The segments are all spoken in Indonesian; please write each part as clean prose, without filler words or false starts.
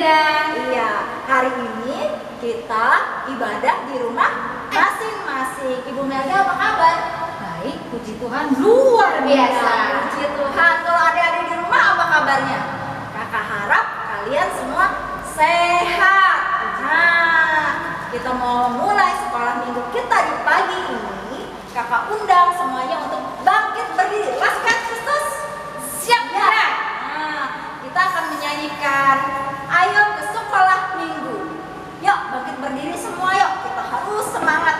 Mega. Iya, hari ini kita ibadah di rumah masing-masing. Ibu Mega apa kabar? Baik, puji Tuhan luar biasa. Puji Tuhan. Kalau adik-adik di rumah apa kabarnya? Kakak harap kalian semua sehat. Nah, kita mau mulai sekolah minggu kita di pagi ini. Kakak undang semuanya untuk bangkit berdiri. Pasukan Kristus siap gerak. Nah, kita akan menyanyikan Ayo ke Sekolah Minggu. Yuk bangkit berdiri semua, yuk. Kita harus semangat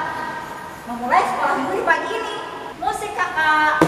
memulai sekolah minggu di pagi ini. Musik kakak.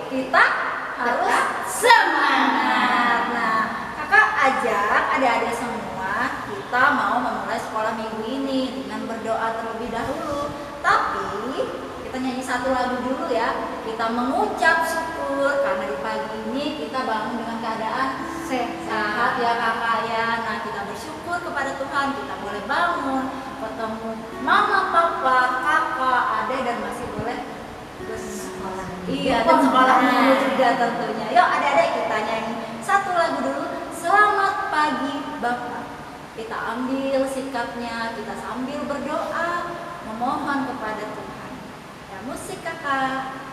Kita harus semangat. Nah, kakak ajak adik-adik semua, kita mau memulai sekolah minggu ini dengan berdoa terlebih dahulu. Tapi kita nyanyi satu lagu dulu ya. Kita mengucap syukur karena di pagi ini kita bangun dengan keadaan sehat ya kakak ya. Nah, kita bersyukur kepada Tuhan kita boleh bangun, ketemu mama, papa, kakak, adik dan masih boleh sekolah. Iya, dan sekolah minggu juga tentunya. Yuk adik-adik kita nyanyi satu lagu dulu. Selamat pagi Bapak. Kita ambil sikapnya, kita sambil berdoa memohon kepada Tuhan. Ya, musik kakak.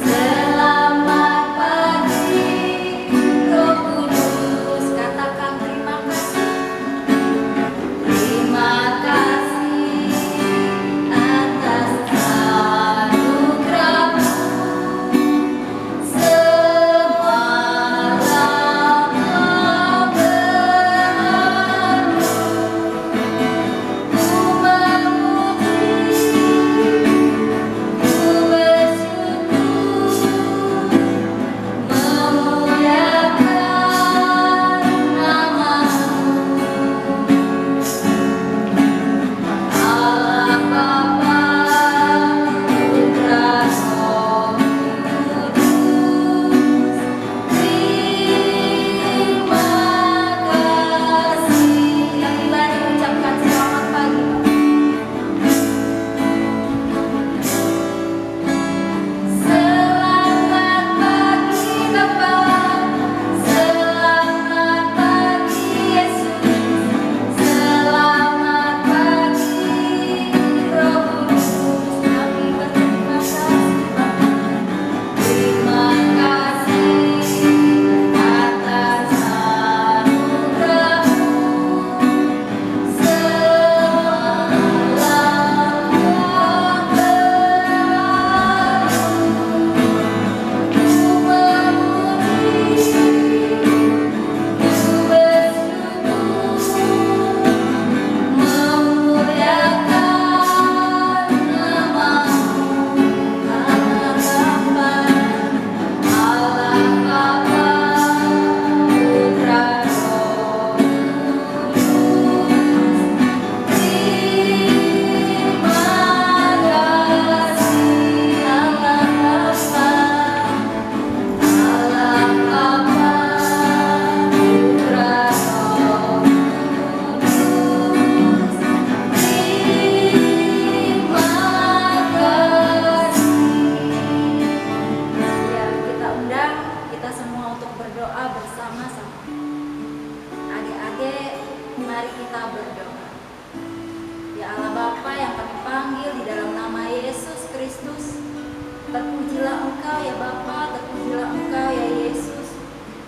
Selamat pagi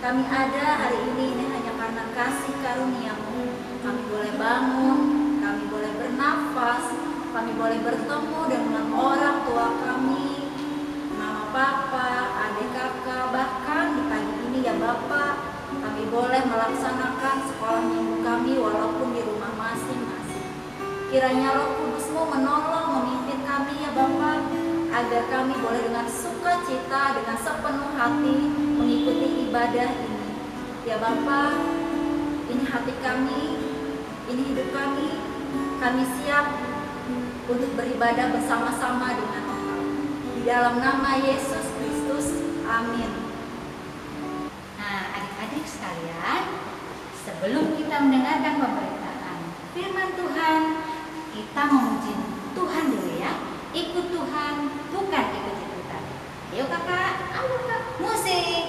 Kami ada hari ini hanya karena kasih karunia-Mu. Kami boleh bangun, kami boleh bernafas, kami boleh bertemu dengan orang tua kami, mama papa, adik kakak, bahkan di pagi ini ya Bapak, kami boleh melaksanakan sekolah minggu kami walaupun di rumah masing-masing. Kiranya Roh Kudus-Mu menolong, memimpin kami ya Bapak, agar kami boleh dengan sukacita, dengan sepenuh hati mengikuti ibadah ini. Ya Bapak, ini hati kami, ini hidup kami siap untuk beribadah bersama-sama dengan Engkau. Di dalam nama Yesus Kristus, amin. Nah, adik-adik sekalian, sebelum kita mendengarkan pemberitaan firman Tuhan, kita memuji Tuhan dulu ya. Ikut Tuhan, bukan ikut-ikutan. Ayo kakak, ayo kak, musik.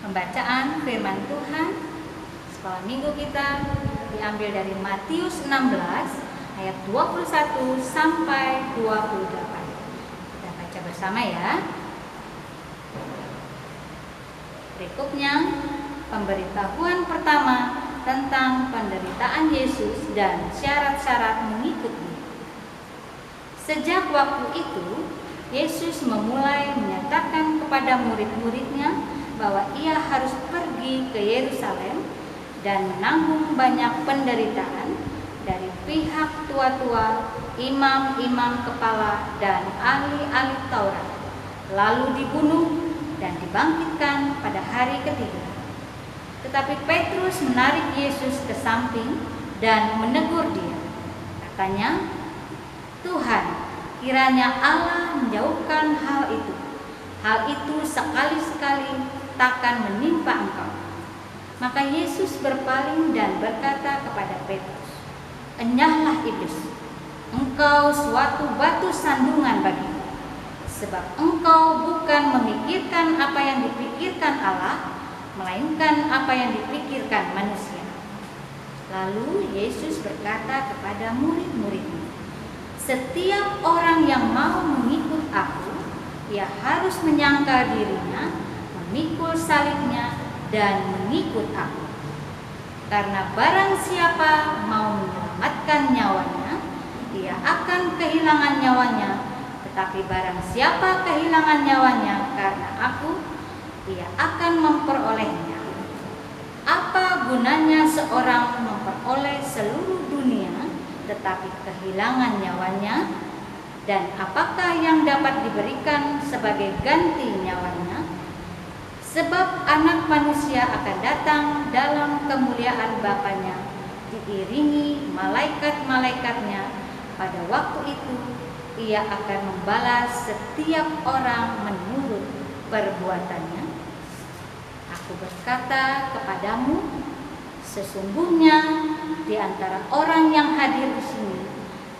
Pembacaan firman Tuhan sekolah minggu kita diambil dari Matius 16 ayat 21 sampai 28. Kita baca bersama ya. Berikutnya pemberitahuan pertama tentang penderitaan Yesus dan syarat-syarat mengikutnya. Sejak waktu itu, Yesus memulai menyatakan kepada murid-muridnya bahwa ia harus pergi ke Yerusalem dan menanggung banyak penderitaan dari pihak tua-tua, imam-imam kepala, dan ahli-ahli Taurat, lalu dibunuh dan dibangkitkan pada hari ketiga. Tetapi Petrus menarik Yesus ke samping dan menegur dia. Katanya, "Tuhan, kiranya Allah menjauhkan hal itu. Hal itu sekali-sekali takkan menimpa engkau." Maka Yesus berpaling dan berkata kepada Petrus, "Enyahlah iblis, engkau suatu batu sandungan bagiku, sebab engkau bukan memikirkan apa yang dipikirkan Allah, melainkan apa yang dipikirkan manusia." Lalu Yesus berkata kepada murid-muridnya, "Setiap orang yang mau mengikut aku, ia harus menyangkal dirinya, memikul salibnya, dan mengikut aku. Karena barang siapa mau menyelamatkan nyawanya, ia akan kehilangan nyawanya. Tetapi barang siapa kehilangan nyawanya karena aku, ia akan memperolehnya. Apa gunanya seorang memperoleh seluruh dunia tetapi kehilangan nyawanya? Dan apakah yang dapat diberikan sebagai ganti nyawanya? Sebab Anak Manusia akan datang dalam kemuliaan Bapanya, diiringi malaikat-malaikatnya. Pada waktu itu Ia akan membalas setiap orang menurut perbuatannya. Aku berkata kepadamu, sesungguhnya di antara orang yang hadir di sini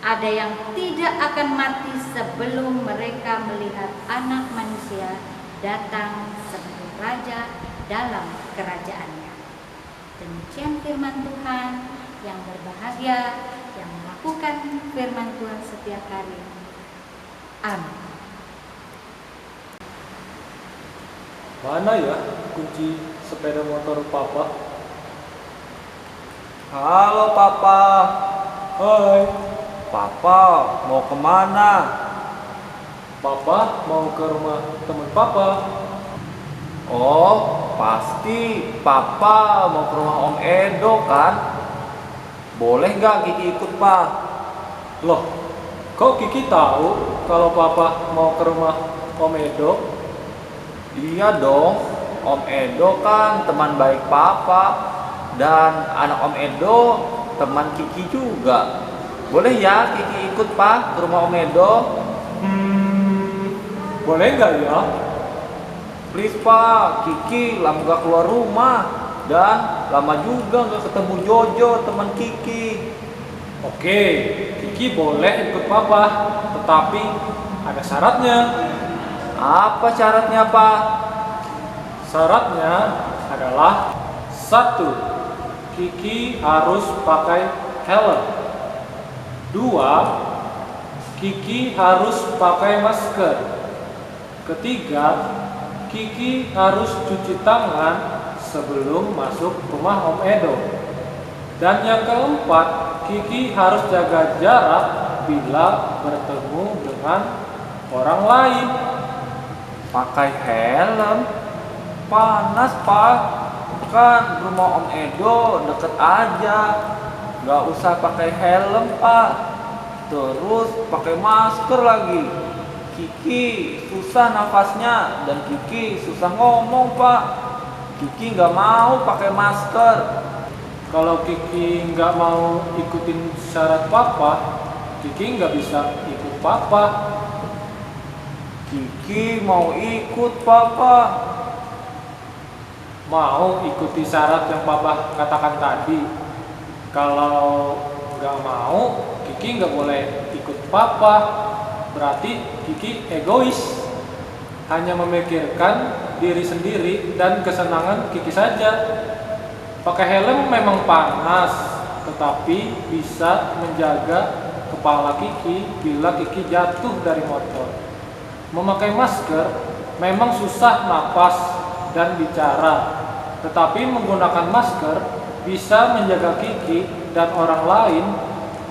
ada yang tidak akan mati sebelum mereka melihat Anak Manusia datang sebagai Raja dalam kerajaannya. Demikian firman Tuhan. Yang berbahagia yang melakukan firman Tuhan setiap hari. Amin. Mana ya kunci sepeda motor Papa? Halo Papa. Hai, Papa mau kemana? Papa mau ke rumah teman Papa. Oh, pasti Papa mau ke rumah Om Edo kan? Boleh gak Kiki ikut Pak? Loh, kok Kiki tahu kalau Papa mau ke rumah Om Edo? Iya dong, Om Edo kan teman baik Papa. Dan anak Om Edo teman Kiki juga. Boleh ya Kiki ikut Pak ke rumah Om Edo? Boleh nggak ya? Please Pak, Kiki lama gak keluar rumah. Dan lama juga gak ketemu Jojo teman Kiki. Oke, Kiki boleh ikut Papa, tetapi ada syaratnya. Apa syaratnya Pak? Syaratnya adalah 1. Kiki harus pakai helm. 2. Kiki harus pakai masker. 3. Kiki harus cuci tangan sebelum masuk rumah Om Edo. Dan yang keempat, Kiki harus jaga jarak bila bertemu dengan orang lain. Pakai helm? Panas Pak. Kan rumah Om Edo deket aja. Gak usah pakai helm Pak. Terus pakai masker lagi. Kiki susah nafasnya dan Kiki susah ngomong Pak. Kiki nggak mau pakai masker. Kalau Kiki nggak mau ikutin syarat Papa, Kiki nggak bisa ikut Papa. Kiki mau ikut Papa. Mau ikuti syarat yang Papa katakan tadi. Kalau nggak mau, Kiki nggak boleh ikut Papa. Berarti Kiki egois, hanya memikirkan diri sendiri dan kesenangan Kiki saja. Pakai helm memang panas, tetapi bisa menjaga kepala Kiki bila Kiki jatuh dari motor. Memakai masker memang susah napas dan bicara, tetapi menggunakan masker bisa menjaga Kiki dan orang lain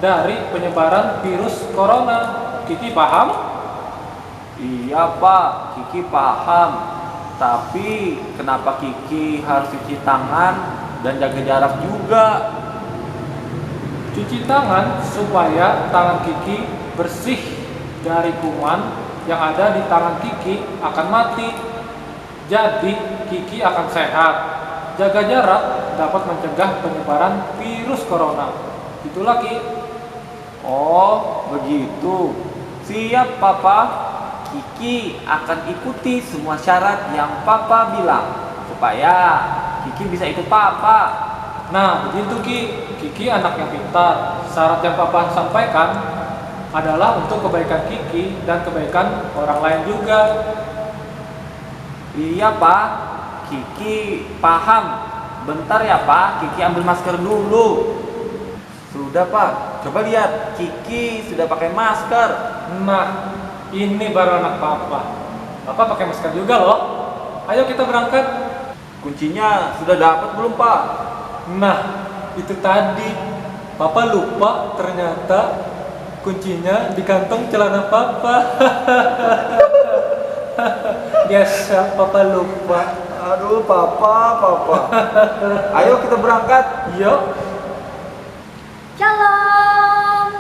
dari penyebaran virus corona. Kiki paham? Iya Pak, Kiki paham. Tapi kenapa Kiki harus cuci tangan dan jaga jarak juga? Cuci tangan supaya tangan Kiki bersih dari kuman yang ada di tangan Kiki akan mati. Jadi Kiki akan sehat. Jaga jarak dapat mencegah penyebaran virus corona. Itulah Ki. Oh, begitu. Siap Papa. Kiki akan ikuti semua syarat yang Papa bilang supaya Kiki bisa ikut Papa. Nah, begitu Ki. Kiki anak yang pintar. Syarat yang Papa sampaikan adalah untuk kebaikan Kiki dan kebaikan orang lain juga. Iya Pak, Kiki paham. Bentar ya Pak, Kiki ambil masker dulu. Sudah Pak, coba lihat, Kiki sudah pakai masker. Nah, ini baru anak Papa. Papa pakai masker juga loh. Ayo kita berangkat. Kuncinya sudah dapat belum Pak? Nah, itu tadi. Papa lupa ternyata kuncinya di kantong celana Papa. Biasa Papa lupa. Aduh Papa. Ayo kita berangkat. Yuk. Shalom.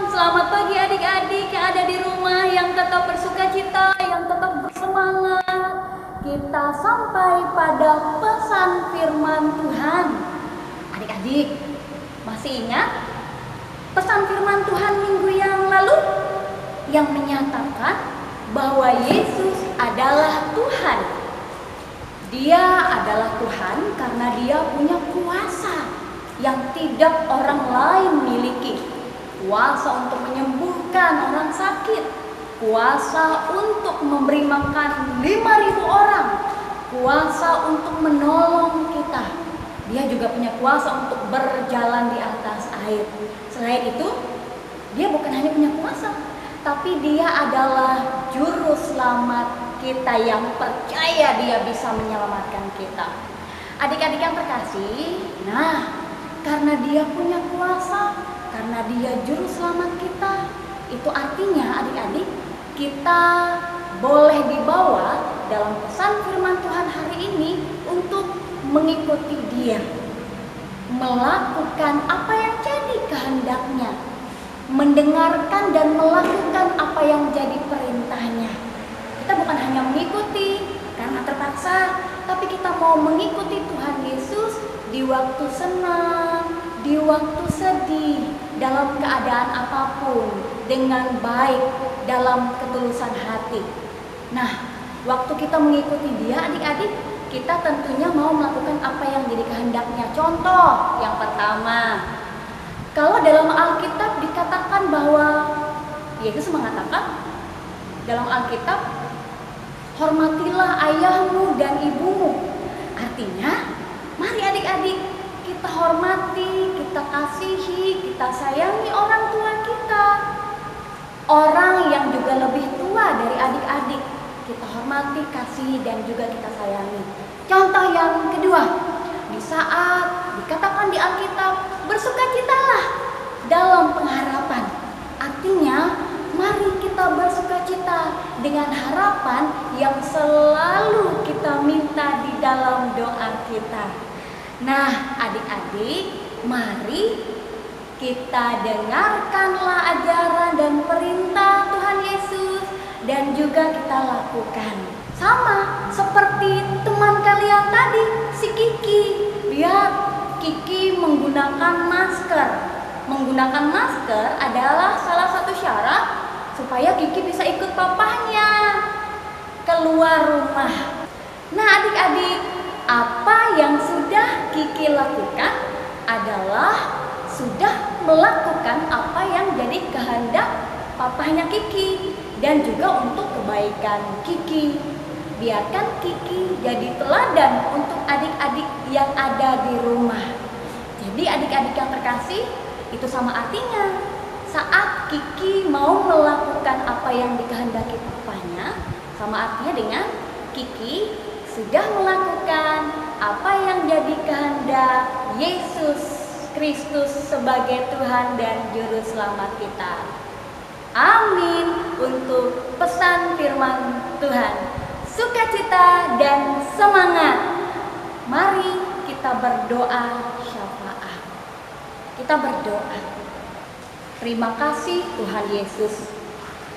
kita sampai pada pesan firman Tuhan. Adik-adik, masih ingat pesan firman Tuhan minggu yang lalu yang menyatakan bahwa Yesus adalah Tuhan. Dia adalah Tuhan karena dia punya kuasa yang tidak orang lain miliki. Kuasa untuk menyembuhkan orang sakit, kuasa untuk memberi makan 5.000 orang, kuasa untuk menolong kita. Dia juga punya kuasa untuk berjalan di atas air. Selain itu, dia bukan hanya punya kuasa, tapi dia adalah juru selamat kita yang percaya dia bisa menyelamatkan kita. Adik-adik yang terkasih, karena dia punya kuasa, karena dia juru selamat kita, itu artinya adik-adik, kita boleh dibawa dalam pesan firman Tuhan hari ini untuk mengikuti dia, melakukan apa yang jadi kehendaknya, mendengarkan dan melakukan apa yang jadi perintahnya. Kita bukan hanya mengikuti karena terpaksa, tapi kita mau mengikuti Tuhan Yesus di waktu senang, di waktu sedih, dalam keadaan apapun, dengan baik, dalam ketulusan hati. Waktu kita mengikuti dia, adik-adik, kita tentunya mau melakukan apa yang jadi kehendaknya. Contoh yang pertama, kalau dalam Alkitab dikatakan bahwa Yesus mengatakan dalam Alkitab, hormatilah ayahmu dan ibumu. Artinya, mari adik-adik, kita hormati, kita kasihi, kita sayangi orang tua kita. Orang yang juga lebih tua dari adik-adik, kita hormati, kasihi, dan juga kita sayangi. Contoh yang kedua, di saat dikatakan di Alkitab, bersukacitalah dalam pengharapan. Artinya, mari kita bersukacita dengan harapan yang selalu kita minta di dalam doa kita. Adik-adik, mari kita dengarkanlah ajaran dan perintah Tuhan Yesus dan juga kita lakukan. Sama seperti teman kalian tadi, si Kiki. Lihat, Kiki menggunakan masker. Menggunakan masker adalah salah satu syarat supaya Kiki bisa ikut papahnya keluar rumah. Adik-adik, apa yang sudah Kiki lakukan adalah sudah melakukan apa yang jadi kehendak papahnya Kiki dan juga untuk kebaikan Kiki. Biarkan Kiki jadi teladan untuk adik-adik yang ada di rumah. Jadi adik-adik yang terkasih, itu sama artinya saat Kiki mau melakukan apa yang dikehendaki papanya, sama artinya dengan Kiki sudah melakukan apa yang jadi kehendak Yesus Kristus sebagai Tuhan dan Juru Selamat kita. Amin. Untuk pesan firman Tuhan, sukacita dan semangat. Mari kita berdoa syafaat. Kita berdoa. Terima kasih Tuhan Yesus,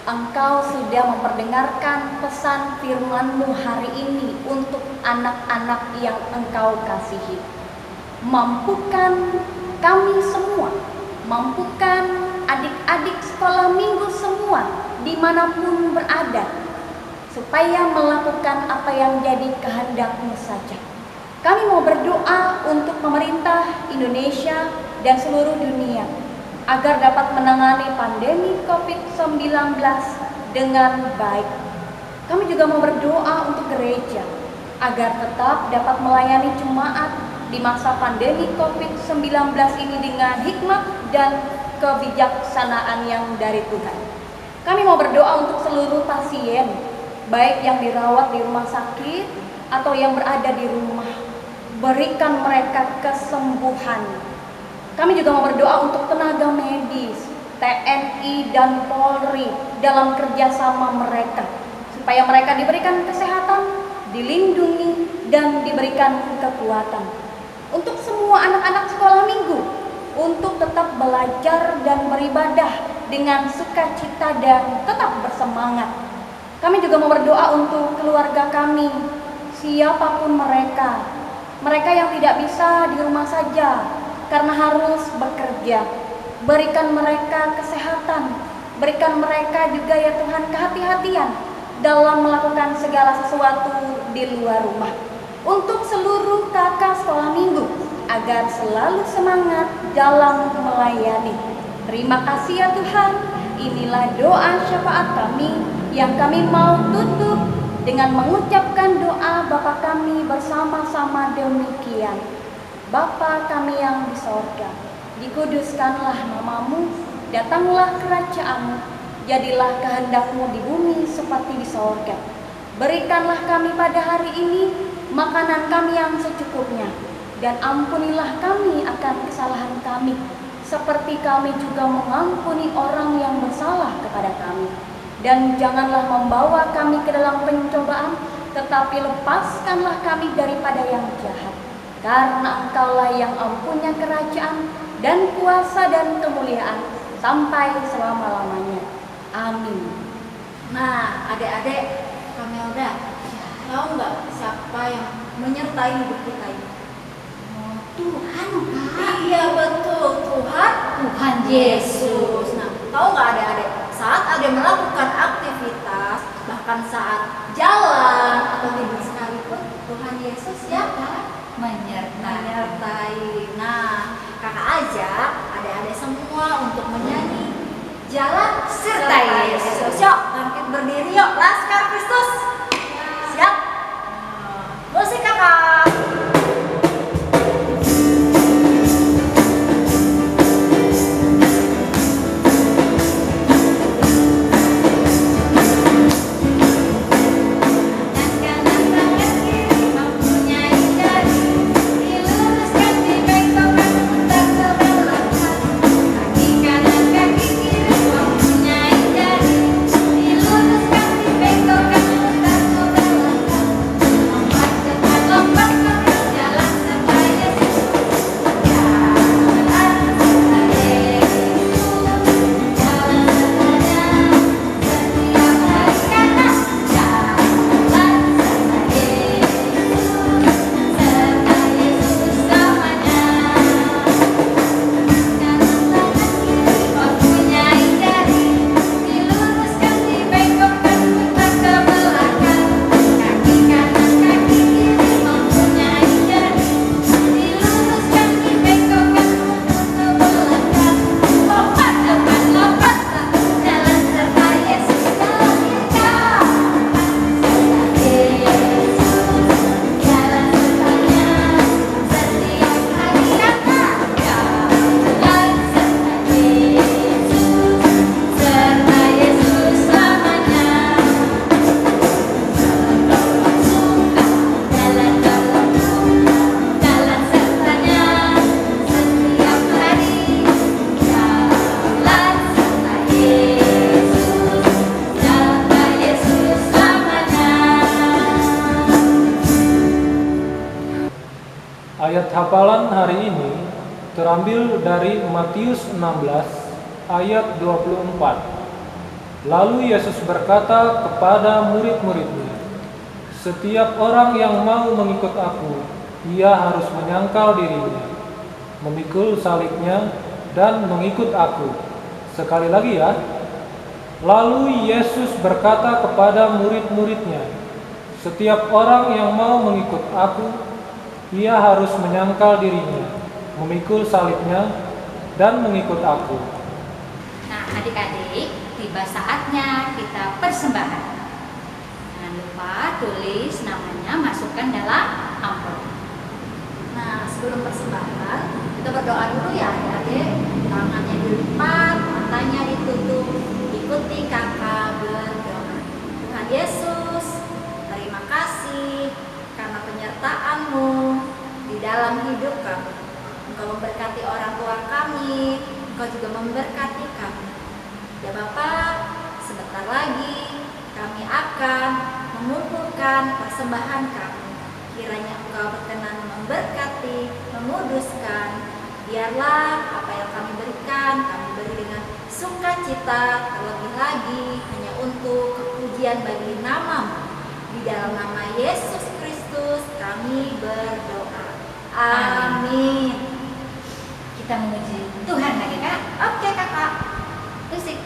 Engkau sudah memperdengarkan pesan firman-Mu hari ini untuk anak-anak yang Engkau kasihi. Mampukan kami semua, mampukan adik-adik sekolah minggu semua dimanapun berada, supaya melakukan apa yang jadi kehendak-Mu saja. Kami mau berdoa untuk pemerintah Indonesia dan seluruh dunia, agar dapat menangani pandemi COVID-19 dengan baik. Kami juga mau berdoa untuk gereja, agar tetap dapat melayani jemaat di masa pandemi COVID-19 ini dengan hikmat dan kebijaksanaan yang dari Tuhan. Kami mau berdoa untuk seluruh pasien, baik yang dirawat di rumah sakit atau yang berada di rumah. Berikan mereka kesembuhan. Kami juga mau berdoa untuk tenaga medis, TNI dan Polri dalam kerjasama mereka, supaya mereka diberikan kesehatan, dilindungi, dan diberikan kekuatan. Untuk semua anak-anak sekolah minggu, untuk tetap belajar dan beribadah dengan sukacita dan tetap bersemangat. Kami juga mau berdoa untuk keluarga kami, siapapun mereka. Mereka yang tidak bisa di rumah saja karena harus bekerja. Berikan mereka kesehatan, berikan mereka juga ya Tuhan kehati-hatian dalam melakukan segala sesuatu di luar rumah. Untuk seluruh kakak sekolah minggu, agar selalu semangat dalam melayani. Terima kasih ya Tuhan, inilah doa syafaat kami yang kami mau tutup dengan mengucapkan doa Bapa kami bersama-sama demikian. Bapa kami yang di sorga, dikuduskanlah namamu, datanglah kerajaanmu, jadilah kehendakmu di bumi seperti di sorga. Berikanlah kami pada hari ini makanan kami yang secukupnya, dan ampunilah kami akan kesalahan kami, seperti kami juga mengampuni orang yang bersalah kepada kami. Dan janganlah membawa kami ke dalam pencobaan, tetapi lepaskanlah kami daripada yang jahat. Karena Engkaulah yang mempunyai kerajaan dan kuasa dan kemuliaan sampai selama-lamanya. Amin. Nah, adik-adik, Kamelda, tahu nggak siapa yang menyertai hidup kita ini? Tuhan, Kak. Iya betul, Tuhan Yesus. Nah, tahu nggak adik-adik, saat ada melakukan aktivitas, bahkan saat jalan atau tidur sekalipun, Tuhan Yesus ya kan menyertai. Nah, kakak ajak adik-adik semua untuk menyanyi Jalan sertai Yesus. Yuk, bangkit berdiri yuk, Laskar Kristus. Siap? Musik kakak. Ayat hafalan hari ini terambil dari Matius 16 ayat 24. Lalu Yesus berkata kepada murid-muridnya, "Setiap orang yang mau mengikut aku, ia harus menyangkal dirinya, memikul salibnya dan mengikut aku." Sekali lagi ya. Lalu Yesus berkata kepada murid-muridnya, "Setiap orang yang mau mengikut aku, ia harus menyangkal dirinya, memikul salibnya, dan mengikut aku." Nah, adik-adik, tiba saatnya kita persembahan. Jangan lupa tulis namanya, masukkan dalam amplop. Nah, sebelum persembahan, kita berdoa dulu ya adik-adik. Tangannya dilipat, matanya ditutup. Ikuti kakak berdoa. Tuhan Yesus, terima kasih karena penyertaan-Mu di dalam hidup kami. Engkau memberkati orang tua kami, Engkau juga memberkati kami. Ya Bapak, sebentar lagi kami akan mengumpulkan persembahan kami. Kiranya Engkau berkenan memberkati, menguduskan. Biarlah apa yang kami berikan, kami beri dengan sukacita, terlebih lagi hanya untuk kepujian bagi nama-Mu. Di dalam nama Yesus Kristus Yesus kami berdoa. Amin. Kita memuji Tuhan lagi Kak. Oke kakak. Musik.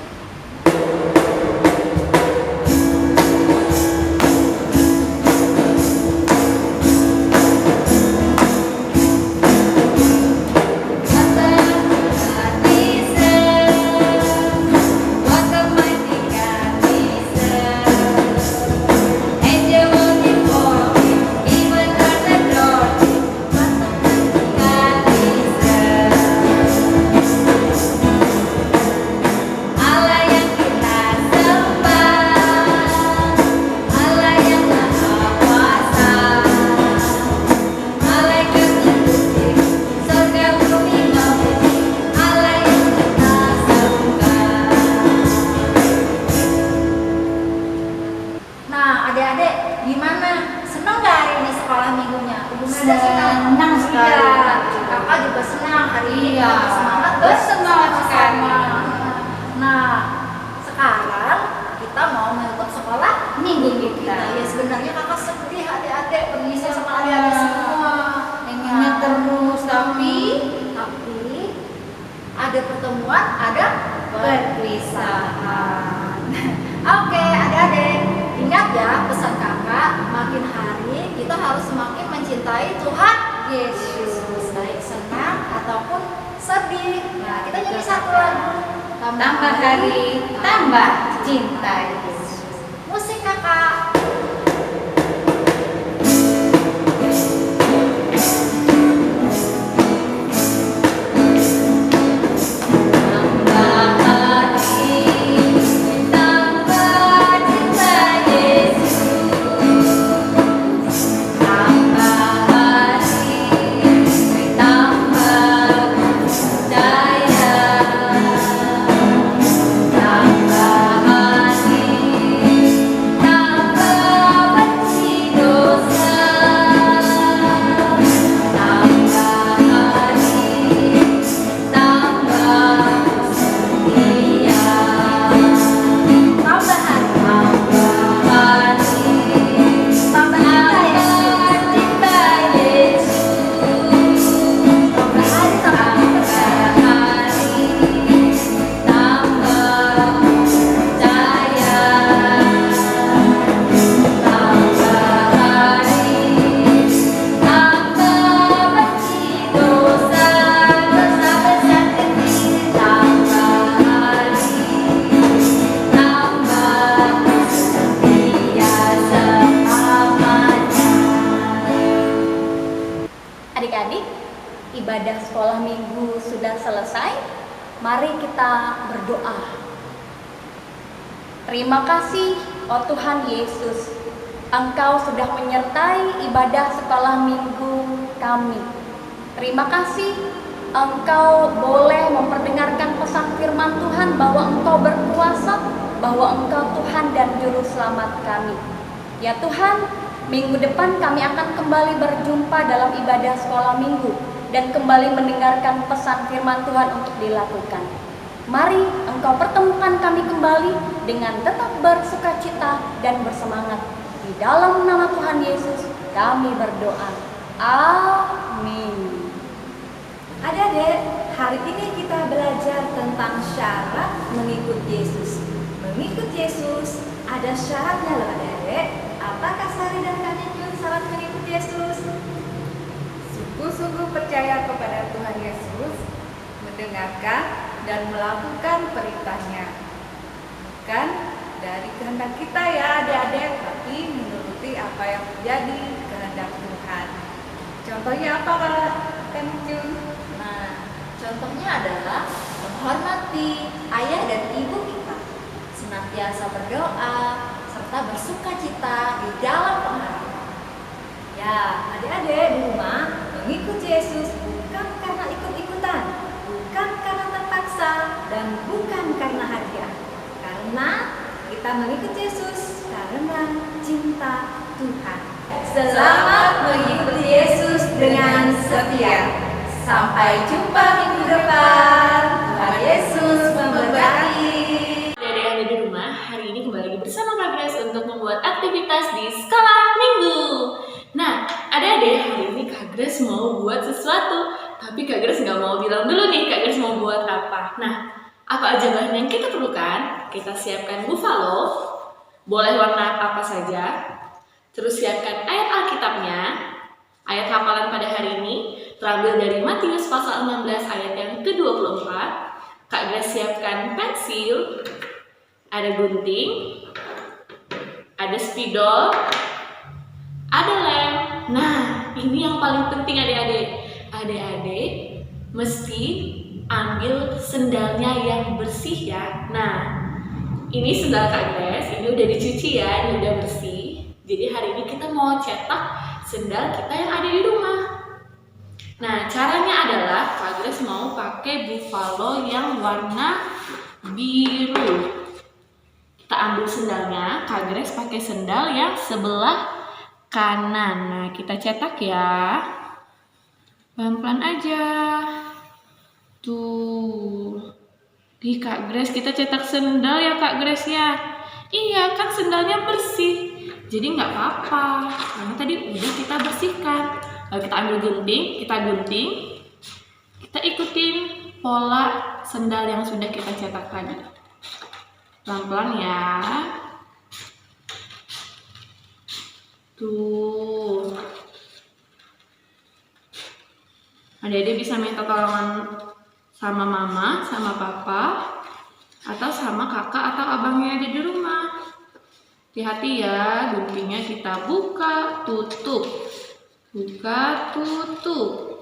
Nah, adik-adik gimana? Senang nggak hari ini sekolah minggunya? Ibu Meda Senang sekali. Iya, kakak juga senang hari ini. Iya, Kakak semangat bersemangat sekali. Nah, sekarang kita mau menutup sekolah Minggu kita. Ya sebenarnya kakak sedih adik-adik berpisah sama adik-adik semua. Pengennya terus tapi ada pertemuan, ada perpisahan. Oke, adik-adik, ingat ya pesan kakak, makin hari kita harus semakin mencintai Tuhan Yesus, baik senang ataupun sedih. Nah, kita nyanyi satu lagu. Tambah hari, tambah cinta Yesus. Musik kakak. Adik-adik, ibadah sekolah minggu sudah selesai. Mari kita berdoa. Terima kasih, oh Tuhan Yesus, Engkau sudah menyertai ibadah sekolah minggu kami. Terima kasih, Engkau boleh memperdengarkan pesan firman Tuhan bahwa Engkau berkuasa, bahwa Engkau Tuhan dan Juru Selamat kami. Ya Tuhan, minggu depan kami akan kembali berjumpa dalam ibadah sekolah minggu dan kembali mendengarkan pesan firman Tuhan untuk dilakukan. Mari Engkau pertemukan kami kembali dengan tetap bersukacita dan bersemangat. Di dalam nama Tuhan Yesus kami berdoa. Amin. Adik-adik, hari ini kita belajar tentang syarat mengikut Yesus. Mengikut Yesus ada syaratnya loh adik-adik. Apakah Sari dan Kak Jun syarat mengikut Yesus? Sungguh-sungguh percaya kepada Tuhan Yesus, mendengarkan dan melakukan perintahnya. Bukan dari kehendak kita ya adik-adik, tapi menuruti apa yang menjadi kehendak Tuhan. Contohnya apa Kak Jun? Nah, contohnya adalah menghormati ayah dan ibu kita, senantiasa berdoa, serta bersukacita di dalam pengharapan. Ya, adik-adik di rumah, mengikut Yesus bukan karena ikut-ikutan, bukan karena terpaksa, dan bukan karena hadiah. Karena kita mengikut Yesus karena cinta Tuhan. Selamat mengikuti Yesus dengan setia. Sampai jumpa minggu depan. Tuhan Yesus memberkati. Adik-adik di rumah, hari ini kembali lagi bersama Kak Grace untuk membuat aktivitas di sekolah minggu. Nah, Kak Grace mau buat sesuatu. Tapi Kak Grace nggak mau bilang dulu nih Kak Grace mau buat apa. Nah, apa aja bahan yang kita perlukan? Kita siapkan buffalo, boleh warna apa saja. Terus siapkan ayat Alkitabnya. Ayat hafalan pada hari ini terambil dari Matius pasal 16 ayat yang ke-24. Kak Grace siapkan pensil, ada gunting, ada spidol, ada lem. Nah, ini yang paling penting adik-adik. Adik-adik mesti ambil sendalnya yang bersih ya. Nah, ini sendal Kak Grace, ini udah dicuci ya, ini udah bersih. Jadi hari ini kita mau cetak sendal kita yang ada di rumah. Nah, caranya adalah Kak Grace mau pakai buffalo yang warna biru. Kita ambil sendalnya, Kak Grace pakai sendal yang sebelah kanan. Nah, kita cetak ya. Pelan-pelan aja. Tuh. Di Kak Grace kita cetak sendal ya Kak Grace ya. Iya kan sendalnya bersih. Jadi nggak apa-apa. Karena tadi udah kita bersihkan. Lalu kita ambil gunting, kita gunting. Kita ikutin pola sendal yang sudah kita cetak tadi. Pelan-pelan ya. Tuh. Adik-adik bisa minta tolongan sama mama, sama papa, atau sama kakak atau abangnya ada di rumah. Hati-hati ya, guntingnya kita buka, tutup. Buka, tutup.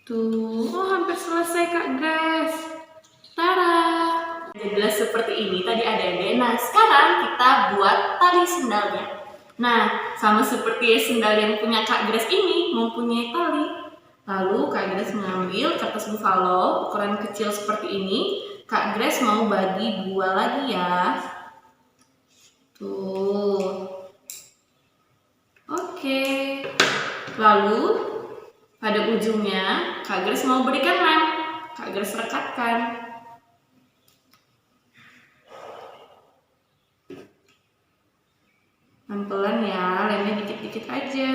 Tuh, oh hampir selesai Kak Grace. Tara. Jelas seperti ini tadi adik-adik. Nah, sekarang kita buat tali sendalnya. Nah, sama seperti sendal yang punya Kak Grace ini, mempunyai tali. Lalu Kak Grace mengambil kertas buffalo ukuran kecil seperti ini. Kak Grace mau bagi dua lagi ya. Tuh. Oke. Lalu pada ujungnya Kak Grace mau berikan lem. Kak Grace rekatkan. Pelan-pelan ya, lemnya dikit-dikit aja.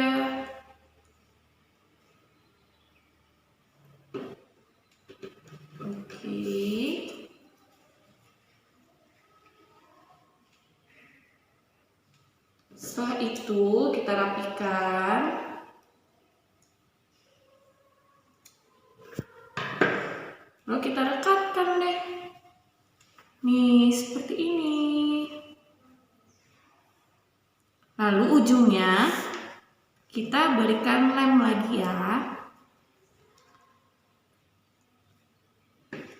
Setelah itu kita rapikan. Lalu kita rekatkan deh. Nih, seperti ini. Lalu ujungnya kita berikan lem lagi ya.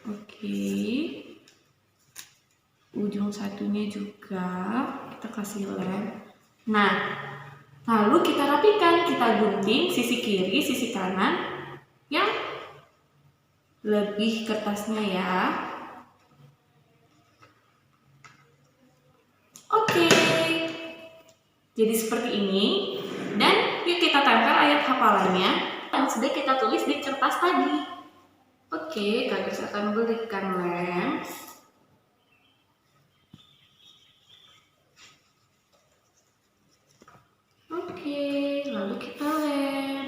Oke. Ujung satunya juga kita kasih lem. Nah, lalu kita rapikan, kita gunting sisi kiri, sisi kanan yang lebih kertasnya ya. Oke. Jadi seperti ini. Dan yuk kita tempel ayat hafalannya yang sudah kita tulis di kertas tadi. Oke, Kak Grace akan berikan lem. Oke, lalu kita lem.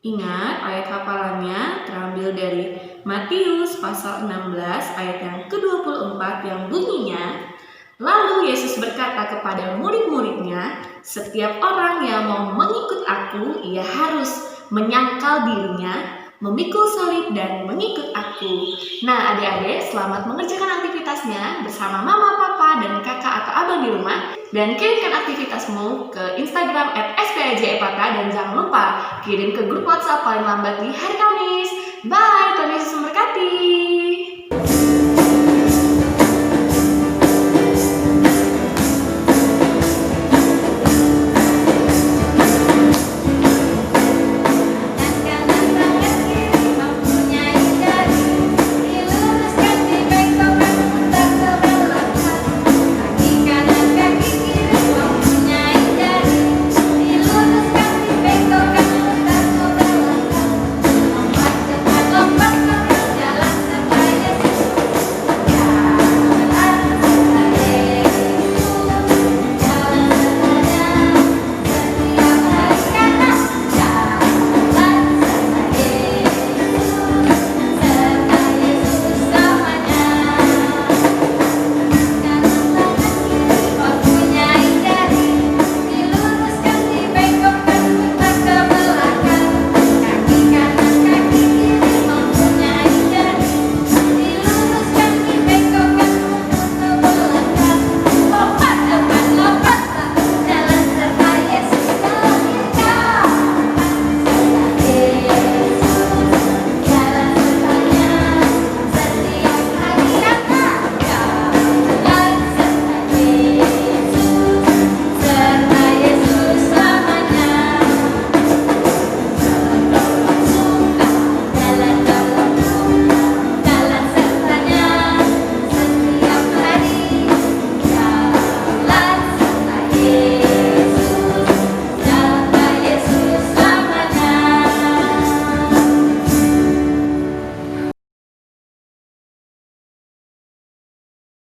Ingat, ayat hafalannya terambil dari Matius pasal 16 ayat yang ke-24 yang bunyinya, lalu Yesus berkata kepada murid-muridnya, setiap orang yang mau mengikut aku, ia harus menyangkal dirinya, memikul salib dan mengikut aku. Nah adik-adik, selamat mengerjakan aktivitasnya bersama mama, papa, dan kakak atau abang di rumah. Dan kirimkan aktivitasmu ke Instagram @spajepaka dan jangan lupa kirim ke grup WhatsApp paling lambat di hari Kamis. Bye, Tuhan Yesus memberkati.